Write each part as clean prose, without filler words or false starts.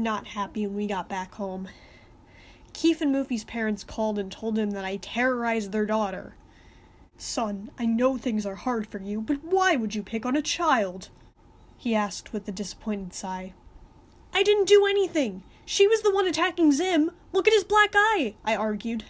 not happy when we got back home. Keith and Moofy's parents called and told him that I terrorized their daughter. "Son, I know things are hard for you, but why would you pick on a child?" he asked with a disappointed sigh. "I didn't do anything. She was the one attacking Zim. Look at his black eye," I argued.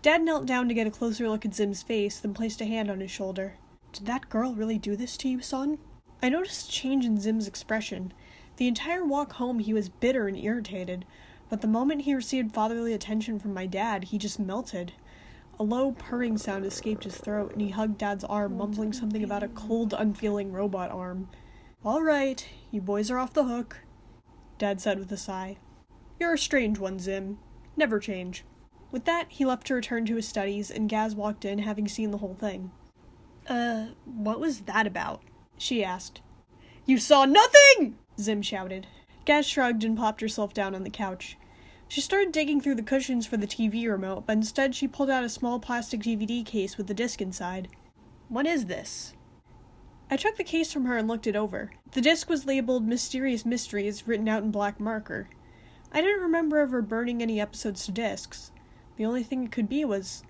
Dad knelt down to get a closer look at Zim's face, then placed a hand on his shoulder. "Did that girl really do this to you, son?" I noticed a change in Zim's expression. The entire walk home he was bitter and irritated, but the moment he received fatherly attention from my dad, he just melted. A low purring sound escaped his throat, and he hugged Dad's arm, mumbling something about a cold, unfeeling robot arm. "All right, you boys are off the hook," Dad said with a sigh. "You're a strange one, Zim. Never change." With that, he left to return to his studies, and Gaz walked in, having seen the whole thing. What was that about?" she asked. "You saw nothing!" Zim shouted. Gaz shrugged and plopped herself down on the couch. She started digging through the cushions for the TV remote, but instead she pulled out a small plastic DVD case with a disc inside. "What is this?" I took the case from her and looked it over. The disc was labeled Mysterious Mysteries, written out in black marker. I didn't remember ever burning any episodes to discs. The only thing it could be was,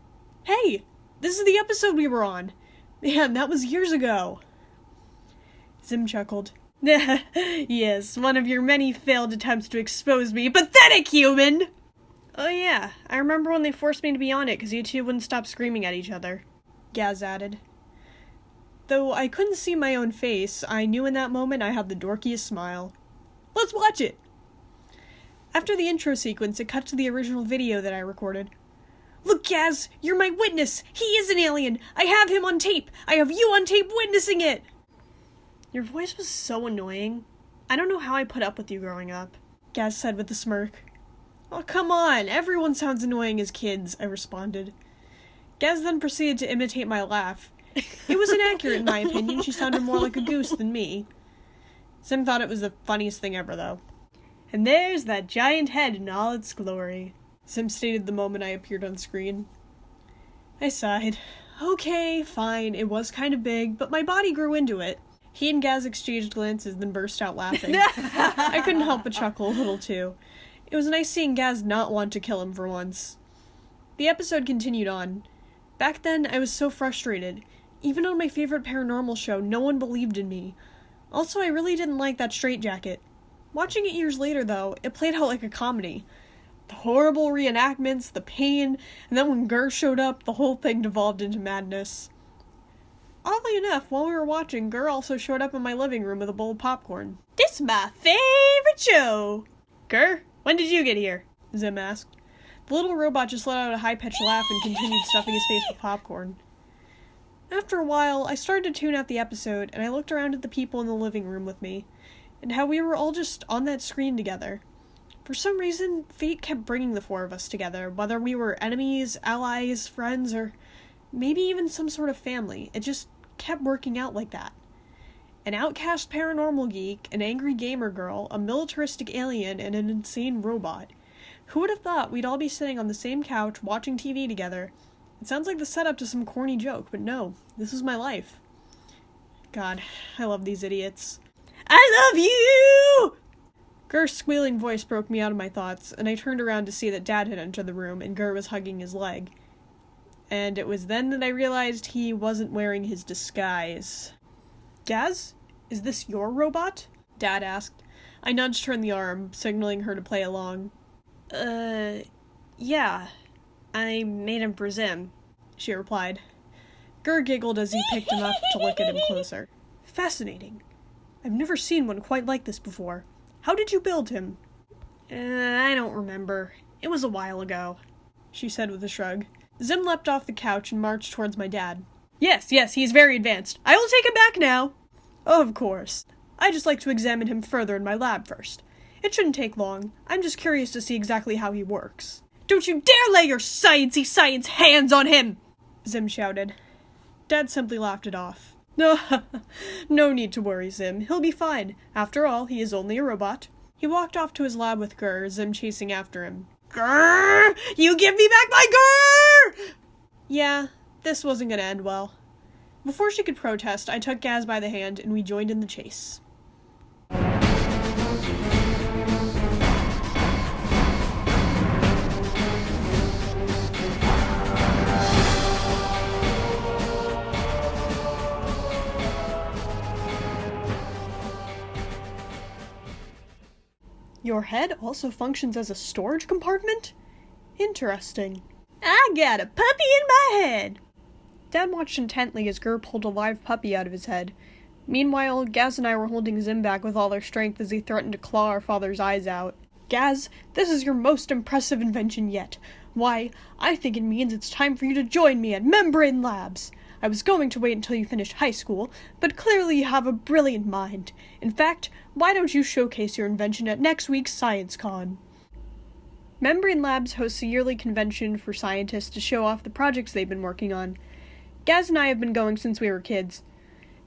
"Hey! This is the episode we were on! Man, that was years ago!" Zim chuckled. "Yes, one of your many failed attempts to expose me. Pathetic human!" "Oh yeah, I remember when they forced me to be on it because you two wouldn't stop screaming at each other," Gaz added. Though I couldn't see my own face, I knew in that moment I had the dorkiest smile. "Let's watch it!" After the intro sequence, it cut to the original video that I recorded. "Look, Gaz, you're my witness! He is an alien! I have him on tape! I have you on tape witnessing it!" "Your voice was so annoying. I don't know how I put up with you growing up," Gaz said with a smirk. "Oh, come on, everyone sounds annoying as kids," I responded. Gaz then proceeded to imitate my laugh. It was inaccurate in my opinion. She sounded more like a goose than me. Zim thought it was the funniest thing ever, though. "And there's that giant head in all its glory," Zim stated the moment I appeared on screen. I sighed. Okay, fine, it was kind of big, but my body grew into it. He and Gaz exchanged glances, then burst out laughing. I couldn't help but chuckle a little, too. It was nice seeing Gaz not want to kill him for once. The episode continued on. Back then, I was so frustrated. Even on my favorite paranormal show, no one believed in me. Also, I really didn't like that straitjacket. Watching it years later, though, it played out like a comedy. The horrible reenactments, the pain, and then when Gur showed up, the whole thing devolved into madness. Oddly enough, while we were watching, Gur also showed up in my living room with a bowl of popcorn. "This my favorite show!" "Gur, when did you get here?" Zim asked. The little robot just let out a high-pitched laugh and continued stuffing his face with popcorn. After a while, I started to tune out the episode, and I looked around at the people in the living room with me, and how we were all just on that screen together. For some reason, fate kept bringing the four of us together, whether we were enemies, allies, friends, or maybe even some sort of family. It just kept working out like that. An outcast paranormal geek, an angry gamer girl, a militaristic alien, and an insane robot. Who would have thought we'd all be sitting on the same couch watching TV together? It sounds like the setup to some corny joke, but no, this is my life. God, I love these idiots. "I love you!" Gur's squealing voice broke me out of my thoughts, and I turned around to see that Dad had entered the room and Gur was hugging his leg. And it was then that I realized he wasn't wearing his disguise. "Gaz, is this your robot?" Dad asked. I nudged her in the arm, signaling her to play along. Yeah. I made him for Zim," she replied. Gur giggled as he picked him up to look at him closer. "Fascinating. I've never seen one quite like this before. How did you build him?" I don't remember. It was a while ago," she said with a shrug. Zim leapt off the couch and marched towards my dad. Yes, he's very advanced. I will take him back now." "Of course. I just like to examine him further in my lab first. It shouldn't take long. I'm just curious to see exactly how he works." "Don't you dare lay your sciencey science hands on him!" Zim shouted. Dad simply laughed it off. No need to worry, Zim. He'll be fine. After all, he is only a robot." He walked off to his lab with Gur, Zim chasing after him. "Gur! You give me back my Gur!" Yeah, this wasn't going to end well. Before she could protest, I took Gaz by the hand and we joined in the chase. Your head also functions as a storage compartment? Interesting. I got a puppy in my head! Dad watched intently as Gur pulled a live puppy out of his head. Meanwhile, Gaz and I were holding Zim back with all our strength as he threatened to claw our father's eyes out. Gaz, this is your most impressive invention yet. Why, I think it means it's time for you to join me at Membrane Labs. I was going to wait until you finished high school, but clearly you have a brilliant mind. In fact, why don't you showcase your invention at next week's ScienceCon? Membrane Labs hosts a yearly convention for scientists to show off the projects they've been working on. Gaz and I have been going since we were kids.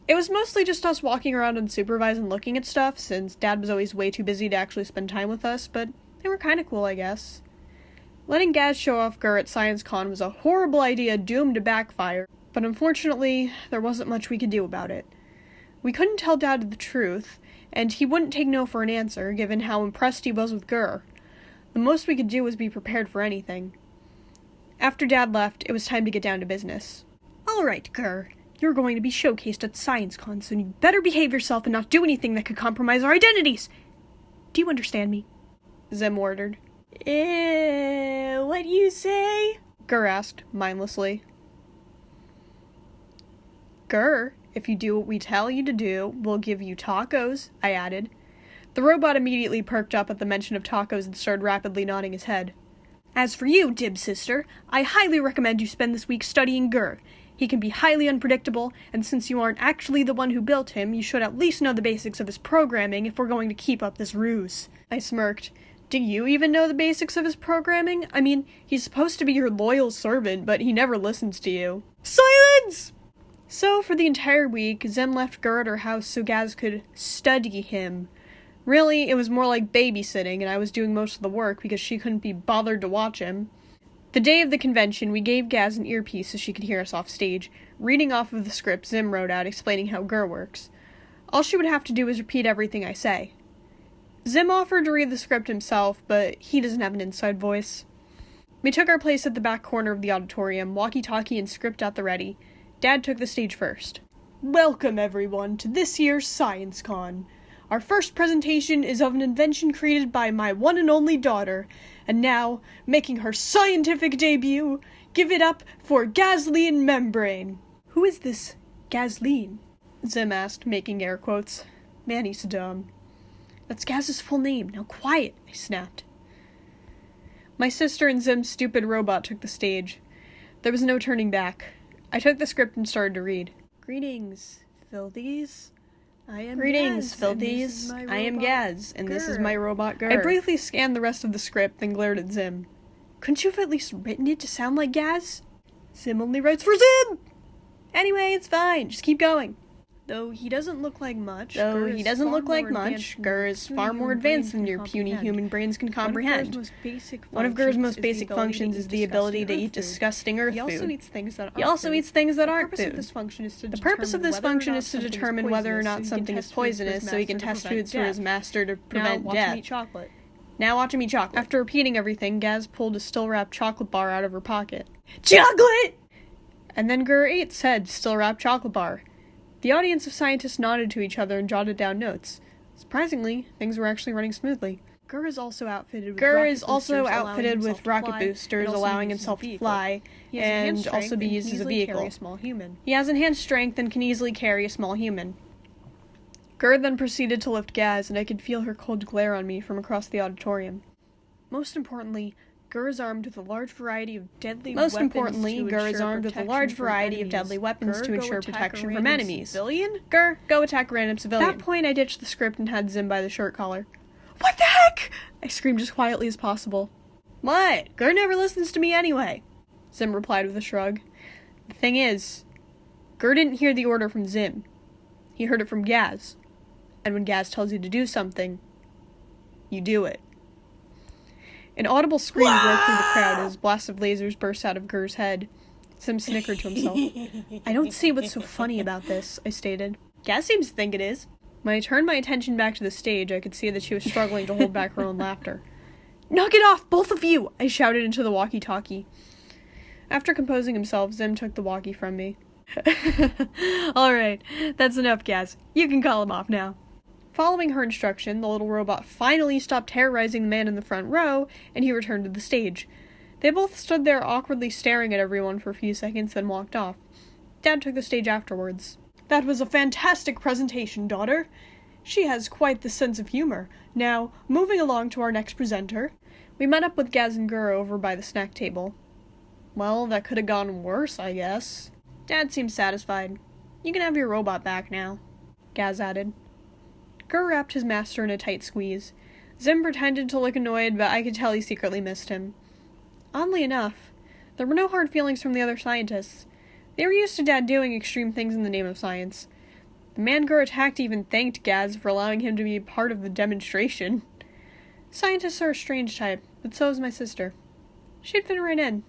It was mostly just us walking around unsupervised and looking at stuff, since Dad was always way too busy to actually spend time with us, but they were kinda cool, I guess. Letting Gaz show off Gur at ScienceCon was a horrible idea doomed to backfire, but unfortunately, there wasn't much we could do about it. We couldn't tell Dad the truth, and he wouldn't take no for an answer, given how impressed he was with Gur. The most we could do was be prepared for anything. After Dad left, it was time to get down to business. Alright, Gur. You're going to be showcased at ScienceCon, so you better behave yourself and not do anything that could compromise our identities! Do you understand me? Zim ordered. What do you say? Gur asked, mindlessly. Gur, if you do what we tell you to do, we'll give you tacos, I added. The robot immediately perked up at the mention of tacos and started rapidly nodding his head. As for you, Dib sister, I highly recommend you spend this week studying Gur. He can be highly unpredictable, and since you aren't actually the one who built him, you should at least know the basics of his programming if we're going to keep up this ruse. I smirked. Do you even know the basics of his programming? I mean, he's supposed to be your loyal servant, but he never listens to you. Silence! So, for the entire week, Zim left Gur at her house so Gaz could study him. Really, it was more like babysitting, and I was doing most of the work because she couldn't be bothered to watch him. The day of the convention, we gave Gaz an earpiece so she could hear us off stage, reading off of the script Zim wrote out explaining how Gur works. All she would have to do is repeat everything I say. Zim offered to read the script himself, but he doesn't have an inside voice. We took our place at the back corner of the auditorium, walkie-talkie and script at the ready. Dad took the stage first. Welcome, everyone, to this year's ScienceCon. Our first presentation is of an invention created by my one and only daughter, and now, making her scientific debut, give it up for Gazleen Membrane. Who is this Gazleen? Zim asked, making air quotes. Man, he's dumb. That's Gaz's full name. Now quiet, I snapped. My sister and Zim's stupid robot took the stage. There was no turning back. I took the script and started to read. Greetings, filthies. I am Gaz, and this is my robot Gur. I briefly scanned the rest of the script, then glared at Zim. Couldn't you have at least written it to sound like Gaz? Zim only writes for Zim! Anyway, it's fine, just keep going. Though he doesn't look like much, Gur is far more advanced than your puny human brains can comprehend. One of Gur's most basic functions is the ability to eat disgusting earth food. He also eats things that aren't food. The purpose of this function is to determine whether or not something is poisonous, so he can test foods for his master to prevent death. Now watch him eat chocolate. After repeating everything, Gaz pulled a still-wrapped chocolate bar out of her pocket. Chocolate! And then Gur ate said still-wrapped chocolate bar. The audience of scientists nodded to each other and jotted down notes. Surprisingly, things were actually running smoothly. Gur is also outfitted with rocket boosters, allowing himself to fly, and also be used as a vehicle. He has enhanced strength and can easily carry a small human. Gur then proceeded to lift Gaz, and I could feel her cold glare on me from across the auditorium. Most importantly, Gur is armed with a large variety of deadly weapons to ensure protection from enemies. Gur, go attack a random civilian. At that point, I ditched the script and had Zim by the shirt collar. What the heck? I screamed as quietly as possible. What? Gur never listens to me anyway, Zim replied with a shrug. The thing is, Gur didn't hear the order from Zim. He heard it from Gaz. And when Gaz tells you to do something, you do it. An audible scream broke through the crowd as blasts of lasers burst out of Gur's head. Sim snickered to himself. I don't see what's so funny about this, I stated. Gaz seems to think it is. When I turned my attention back to the stage, I could see that she was struggling to hold back her own laughter. Knock it off, both of you! I shouted into the walkie-talkie. After composing himself, Zim took the walkie from me. Alright, that's enough, Gaz. You can call him off now. Following her instruction, the little robot finally stopped terrorizing the man in the front row, and he returned to the stage. They both stood there awkwardly staring at everyone for a few seconds, then walked off. Dad took the stage afterwards. "That was a fantastic presentation, daughter. She has quite the sense of humor. Now, moving along to our next presenter." We met up with Gaz and Gura over by the snack table. "Well, that could have gone worse, I guess." Dad seemed satisfied. "You can have your robot back now," Gaz added. Gura wrapped his master in a tight squeeze. Zim pretended to look annoyed, but I could tell he secretly missed him. Oddly enough, there were no hard feelings from the other scientists. They were used to Dad doing extreme things in the name of science. The man Gura attacked even thanked Gaz for allowing him to be part of the demonstration. Scientists are a strange type, but so is my sister. She'd fit right in.